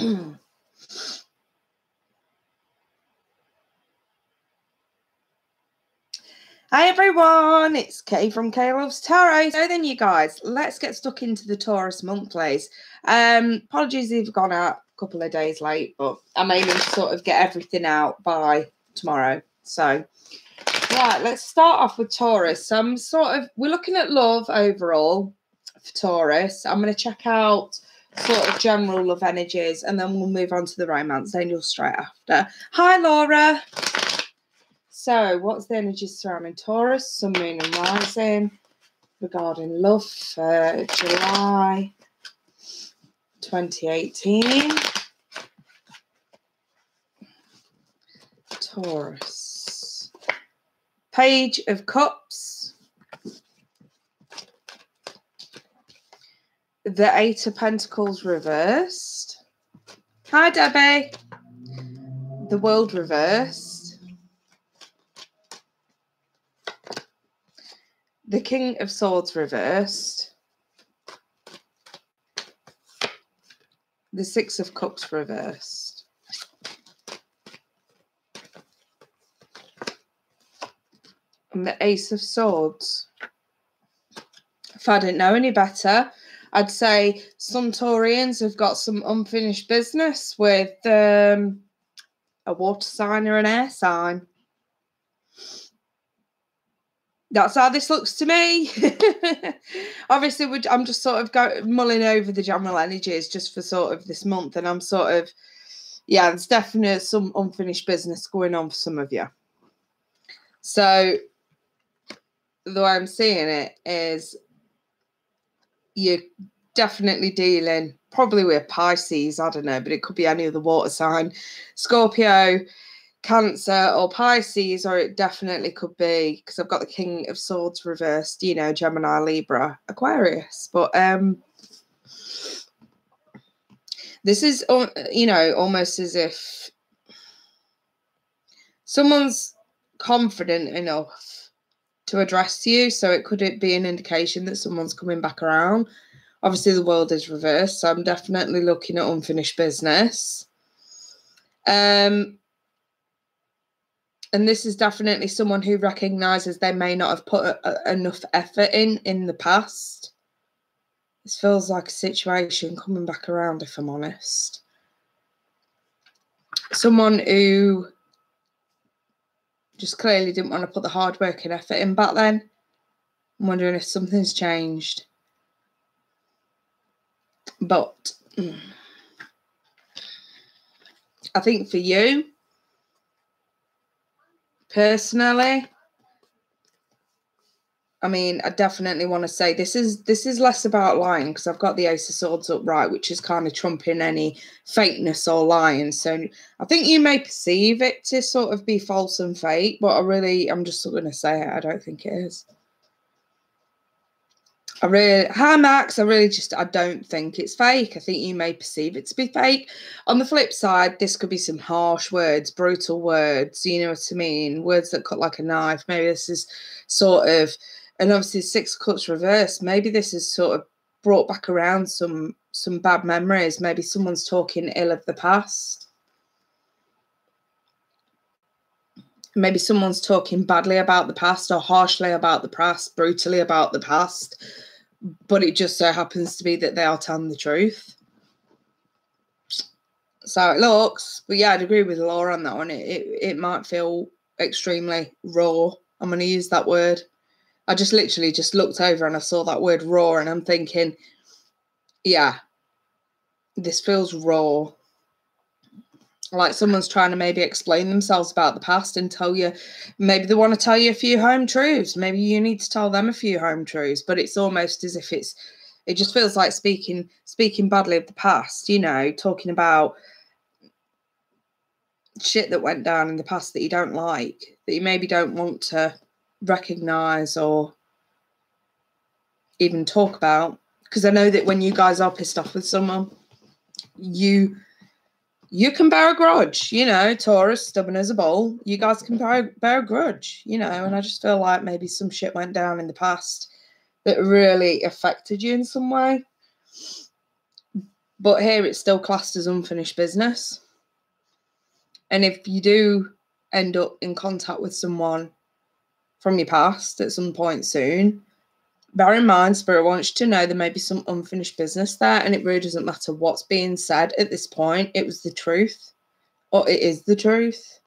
Hi everyone, it's Kay from Kaylovestarot. So then you guys, let's get stuck into the Taurus monthlies. Apologies if I've gone out a couple of days late, but I'm aiming to sort of get everything out by tomorrow. So, right, let's start off with Taurus. We're looking at love overall for Taurus. I'm going to check out sort of general love energies and then we'll move on to the romance angel straight after. Hi Laura. So, what's the energy surrounding Taurus, Sun, Moon and Rising regarding love for July 2018? Taurus. Page of Cups. The Eight of Pentacles reversed. Hi, Debbie. The World reversed. The King of Swords reversed. The Six of Cups reversed. And the Ace of Swords. If I didn't know any better, I'd say some Taurians have got some unfinished business with a water sign or an air sign. That's how this looks to me. Obviously, I'm just sort of mulling over the general energies just for sort of this month. And I'm sort of, yeah, there's definitely some unfinished business going on for some of you. So the way I'm seeing it is you're definitely dealing probably with Pisces. I don't know, but it could be any other water sign. Scorpio, Cancer or Pisces, or it definitely could be, because I've got the King of Swords reversed, you know, Gemini, Libra, Aquarius. But this is, you know, almost as if someone's confident enough to address you. So it could be an indication that someone's coming back around. Obviously, the World is reversed, so I'm definitely looking at unfinished business. And this is definitely someone who recognises they may not have put enough effort in the past. This feels like a situation coming back around, if I'm honest. Someone who just clearly didn't want to put the hard work and effort in back then. I'm wondering if something's changed. But I think for you, personally, I mean, I definitely want to say this is less about lying, because I've got the Ace of Swords upright, which is kind of trumping any fakeness or lying. So I think you may perceive it to sort of be false and fake, but I'm just going to say it. I don't think it is. Hi Max, I don't think it's fake. I think you may perceive it to be fake. On the flip side, this could be some harsh words, brutal words, you know what I mean? Words that cut like a knife. Maybe this is sort of, and obviously Six of Cups reversed, maybe this is sort of brought back around some bad memories. Maybe someone's talking ill of the past. Maybe someone's talking badly about the past or harshly about the past, brutally about the past. But it just so happens to be that they are telling the truth. So it looks. But yeah, I'd agree with Laura on that one. It might feel extremely raw. I'm going to use that word. I just literally just looked over and I saw that word raw and I'm thinking, yeah, this feels raw. Like someone's trying to maybe explain themselves about the past and tell you, maybe they want to tell you a few home truths. Maybe you need to tell them a few home truths, but it's almost as if it just feels like speaking badly of the past, you know, talking about shit that went down in the past that you don't like, that you maybe don't want to recognize or even talk about. Because I know that when you guys are pissed off with someone, you can bear a grudge, you know, Taurus, stubborn as a bull. You guys can bear a grudge, you know, and I just feel like maybe some shit went down in the past that really affected you in some way. But here it's still classed as unfinished business. And if you do end up in contact with someone from your past at some point soon, bear in mind, Spirit wants you to know there may be some unfinished business there, and it really doesn't matter what's being said at this point. It was the truth, or it is the truth.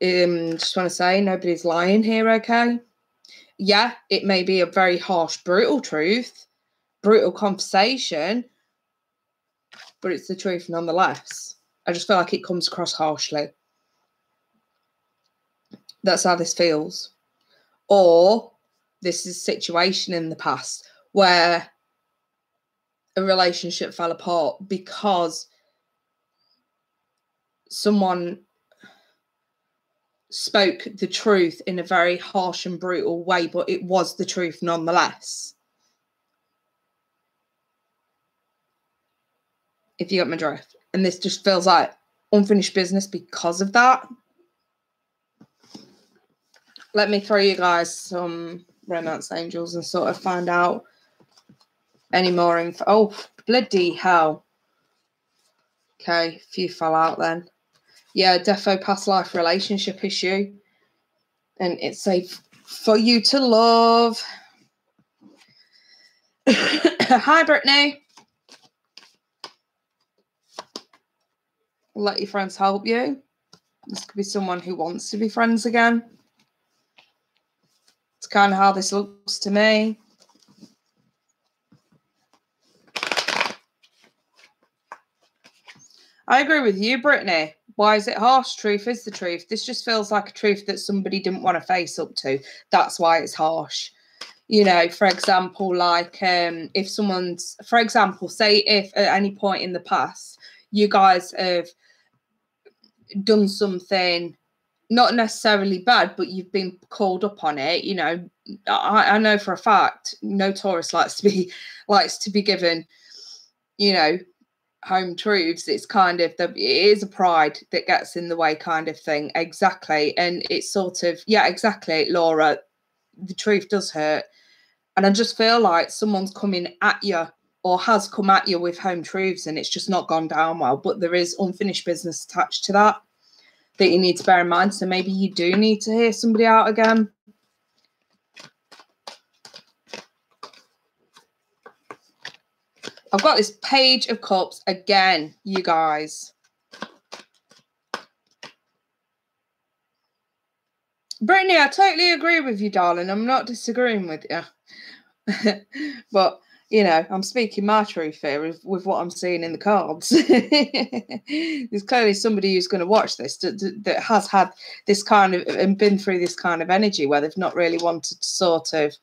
Just want to say, nobody's lying here, okay? Yeah, it may be a very harsh, brutal truth, brutal conversation, but it's the truth nonetheless. I just feel like it comes across harshly. That's how this feels. Or this is a situation in the past where a relationship fell apart because someone spoke the truth in a very harsh and brutal way, but it was the truth nonetheless. If you got my drift. And this just feels like unfinished business because of that. Let me throw you guys some romance angels and sort of find out any more info. Oh, bloody hell. Okay, a few fell out then. Yeah, defo past life relationship issue. And it's safe for you to love. Hi, Brittany. Let your friends help you. This could be someone who wants to be friends again. It's kind of how this looks to me. I agree with you, Brittany. Why is it harsh? Truth is the truth. This just feels like a truth that somebody didn't want to face up to. That's why it's harsh. You know, for example, like if someone's, for example, say if at any point in the past you guys have done something not necessarily bad, but you've been called up on it, you know, I know for a fact no Taurus likes to be given, you know, home truths. It's kind of it is a pride that gets in the way kind of thing. Exactly. And it's sort of, yeah, exactly, Laura, the truth does hurt. And I just feel like someone's coming at you or has come at you with home truths and it's just not gone down well, but there is unfinished business attached to that you need to bear in mind. So maybe you do need to hear somebody out again. I've got this Page of Cups again, you guys. Brittany, I totally agree with you, darling. I'm not disagreeing with you. But, you know, I'm speaking my truth here with what I'm seeing in the cards. There's clearly somebody who's going to watch this that has had this kind of and been through this kind of energy where they've not really wanted to sort of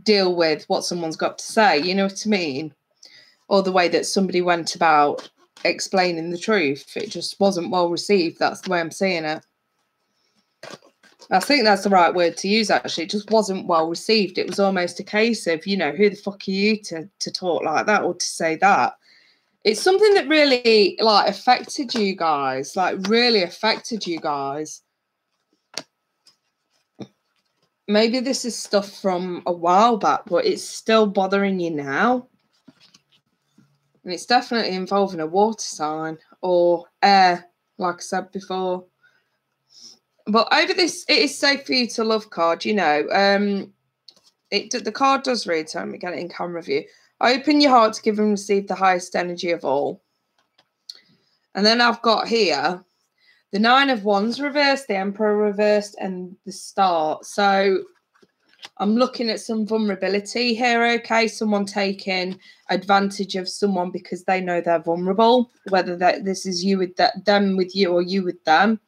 deal with what someone's got to say. You know what I mean? Or the way that somebody went about explaining the truth. It just wasn't well received. That's the way I'm seeing it. I think that's the right word to use, actually. It just wasn't well received. It was almost a case of, you know, who the fuck are you to talk like that or to say that? It's something that really, like, affected you guys. Like, really affected you guys. Maybe this is stuff from a while back, but it's still bothering you now. And it's definitely involving a water sign or air, like I said before. But over this, it is safe for you to love card, you know. The card does read, so let me get it in camera view. Open your heart to give and receive the highest energy of all. And then I've got here the Nine of Wands reversed, the Emperor reversed, and the Star. So I'm looking at some vulnerability here, okay? Someone taking advantage of someone because they know they're vulnerable, whether this is you with them with you or you with them.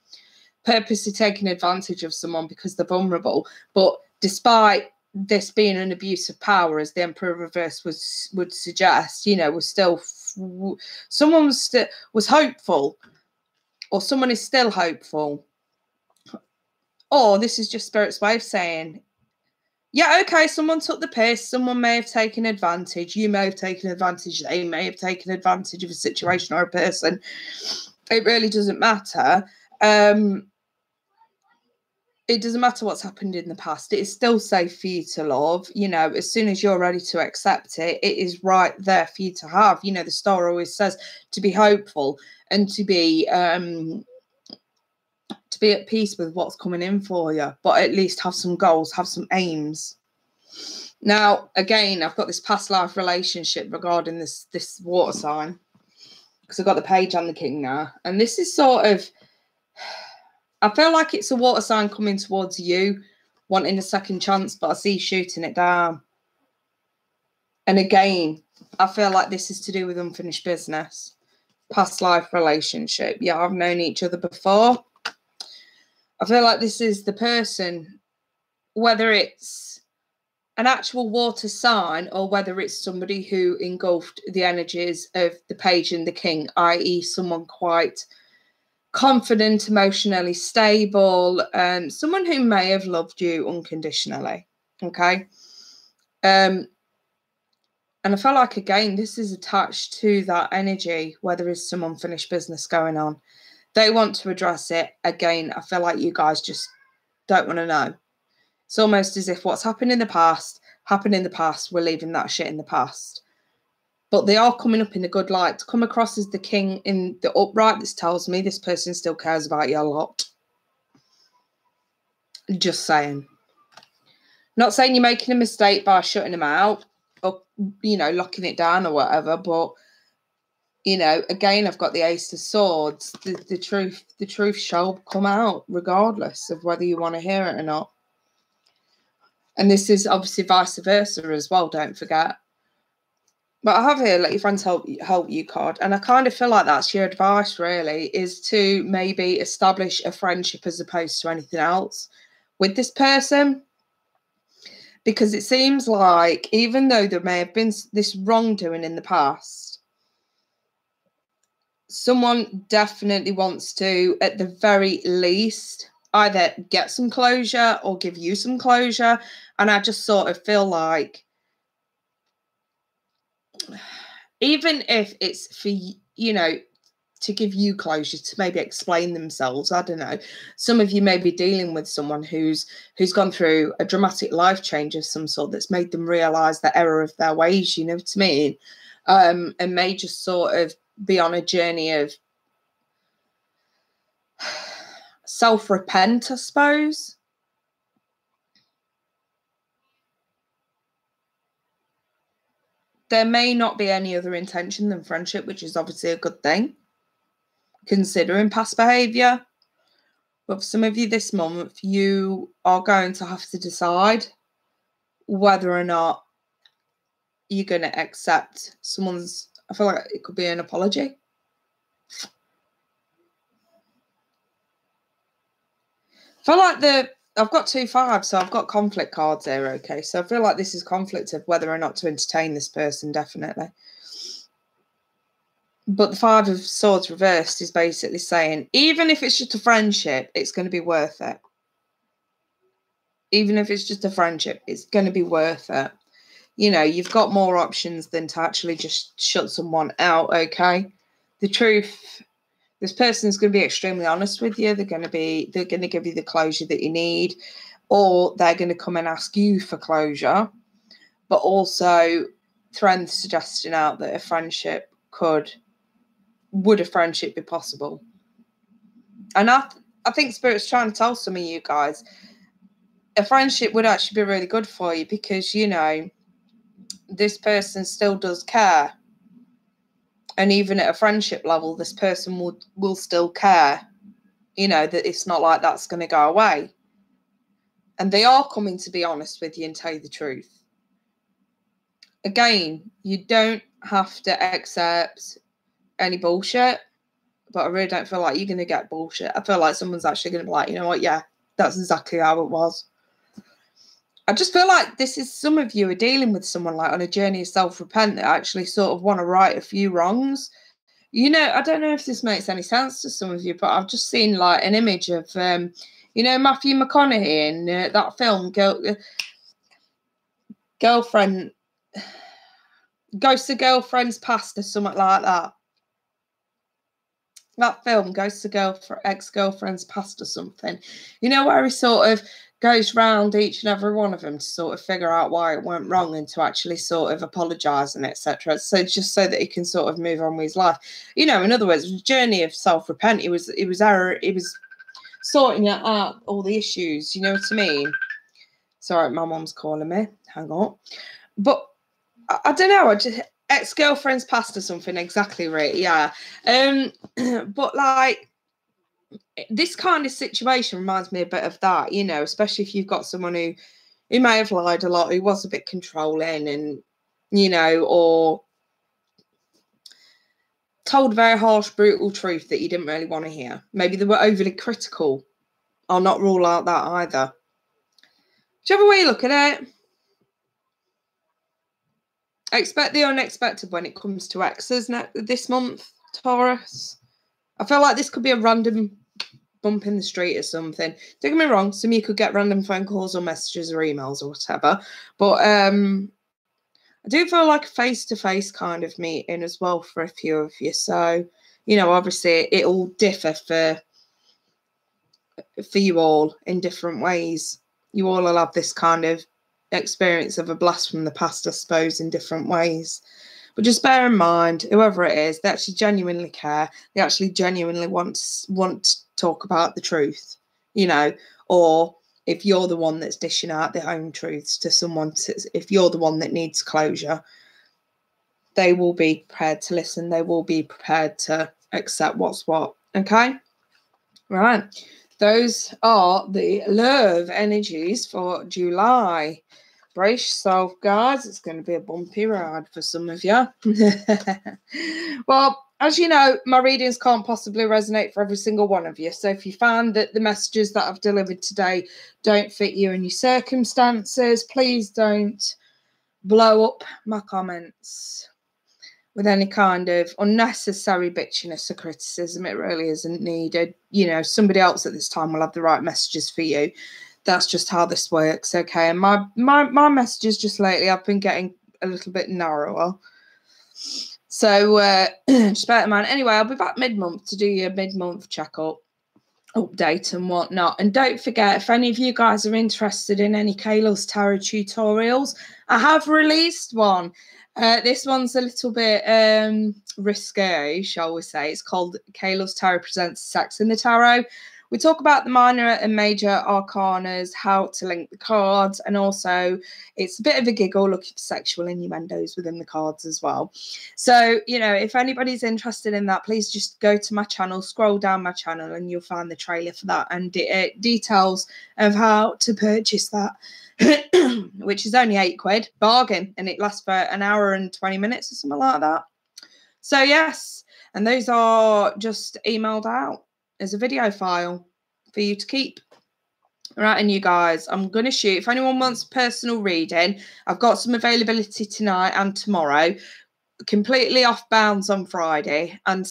Purposely taking advantage of someone because they're vulnerable. But despite this being an abuse of power, as the Emperor reverse would suggest, you know, someone was hopeful, or someone is still hopeful. Or this is just Spirit's way of saying, yeah, okay, someone took the piss, someone may have taken advantage, you may have taken advantage, they may have taken advantage of a situation or a person. It really doesn't matter. it doesn't matter what's happened in the past. It is still safe for you to love. You know, as soon as you're ready to accept it, it is right there for you to have. You know, the star always says to be hopeful and to be at peace with what's coming in for you, but at least have some goals, have some aims. Now, again, I've got this past life relationship regarding this water sign, because I've got the page and the king now. And this is sort of, I feel like it's a water sign coming towards you, wanting a second chance, but I see shooting it down. And again, I feel like this is to do with unfinished business, past life relationship. Yeah, I've known each other before. I feel like this is the person, whether it's an actual water sign or whether it's somebody who engulfed the energies of the page and the king, i.e. someone quite confident, emotionally stable, someone who may have loved you unconditionally, okay? And I feel like, again, this is attached to that energy where there is some unfinished business going on. They want to address it. Again, I feel like you guys just don't want to know. It's almost as if what's happened in the past, we're leaving that shit in the past. But they are coming up in a good light. To come across as the king in the upright, this tells me this person still cares about you a lot. Just saying. Not saying you're making a mistake by shutting them out or, you know, locking it down or whatever. But, you know, again, I've got the Ace of Swords. The truth shall come out regardless of whether you want to hear it or not. And this is obviously vice versa as well, don't forget. But I have here, let your friends help you card. And I kind of feel like that's your advice, really, is to maybe establish a friendship as opposed to anything else with this person. Because it seems like even though there may have been this wrongdoing in the past, someone definitely wants to, at the very least, either get some closure or give you some closure. And I just sort of feel like, even if it's for, you know, to give you closure, to maybe explain themselves, I don't know. Some of you may be dealing with someone who's gone through a dramatic life change of some sort that's made them realise the error of their ways, you know what I mean? And may just sort of be on a journey of self-repent, I suppose. There may not be any other intention than friendship, which is obviously a good thing, considering past behaviour. But for some of you this month, you are going to have to decide whether or not you're going to accept someone's, I feel like it could be an apology. I feel like I've got 2 5s, so I've got conflict cards here, okay? So I feel like this is conflict of whether or not to entertain this person, definitely. But the 5 of Swords reversed is basically saying, even if it's just a friendship, it's going to be worth it. Even if it's just a friendship, it's going to be worth it. You know, you've got more options than to actually just shut someone out, okay? The truth, this person's going to be extremely honest with you. They're going to give you the closure that you need, or they're going to come and ask you for closure, but also throwing the suggestion out that a friendship would a friendship be possible? And I think Spirit's trying to tell some of you guys, a friendship would actually be really good for you because, you know, this person still does care. And even at a friendship level, this person will still care. You know, that it's not like that's going to go away. And they are coming to be honest with you and tell you the truth. Again, you don't have to accept any bullshit, but I really don't feel like you're going to get bullshit. I feel like someone's actually going to be like, you know what, yeah, that's exactly how it was. I just feel like this is, some of you are dealing with someone like on a journey of self-repent that actually sort of want to right a few wrongs. You know, I don't know if this makes any sense to some of you, but I've just seen like an image of, you know, Matthew McConaughey in that film, Girlfriend, Ghost of Girlfriend's Past or something like that. that film, Ghosts of Ex-Girlfriends Past or something. You know, where he sort of goes round each and every one of them to sort of figure out why it went wrong and to actually sort of apologise and etc. So just so that he can sort of move on with his life. You know, in other words, a journey of self-repent. He was sorting out all the issues. You know what I mean? Sorry, my mum's calling me. Hang on. But I don't know. I just Ex-Girlfriends Past or something. Exactly right. Yeah. But like, this kind of situation reminds me a bit of that, you know, especially if you've got someone who may have lied a lot, who was a bit controlling and, you know, or told a very harsh, brutal truth that you didn't really want to hear. Maybe they were overly critical. I'll not rule out that either. Whichever way you look at it, expect the unexpected when it comes to exes this month, Taurus. I feel like this could be a random bump in the street or something. Don't get me wrong, some of you could get random phone calls or messages or emails or whatever. But I do feel like a face-to-face kind of meeting as well for a few of you. So, you know, obviously it'll differ for you all in different ways. You all will have this kind of experience of a blast from the past, I suppose, in different ways. But just bear in mind, whoever it is, they actually genuinely care. They actually genuinely want to talk about the truth, you know, or if you're the one that's dishing out their own truths to someone, if you're the one that needs closure, they will be prepared to listen. They will be prepared to accept what's what. Okay? Right. Those are the love energies for July. Brace yourself, guys. It's going to be a bumpy ride for some of you. Well, as you know, my readings can't possibly resonate for every single one of you. So if you find that the messages that I've delivered today don't fit you and your circumstances, please don't blow up my comments with any kind of unnecessary bitchiness or criticism. It really isn't needed. You know, somebody else at this time will have the right messages for you. That's just how this works, okay? And my messages just lately, I've been getting a little bit narrower. So just bear in mind. Anyway, I'll be back mid-month to do your mid-month checkup, update and whatnot. And don't forget, if any of you guys are interested in any Kaylovestarot Tarot tutorials, I have released one. This one's a little bit risque, shall we say. It's called Kaylovestarot Tarot Presents Sex in the Tarot. We talk about the minor and major arcanas, how to link the cards, and also it's a bit of a giggle looking for sexual innuendos within the cards as well. So, you know, if anybody's interested in that, please just go to my channel, scroll down my channel, and you'll find the trailer for that and details of how to purchase that, which is only £8, bargain, and it lasts for an hour and 20 minutes or something like that. So, yes, and those are just emailed out as a video file for you to keep. Right, and you guys, I'm going to shoot. If anyone wants personal reading, I've got some availability tonight and tomorrow. Completely off bounds on Friday and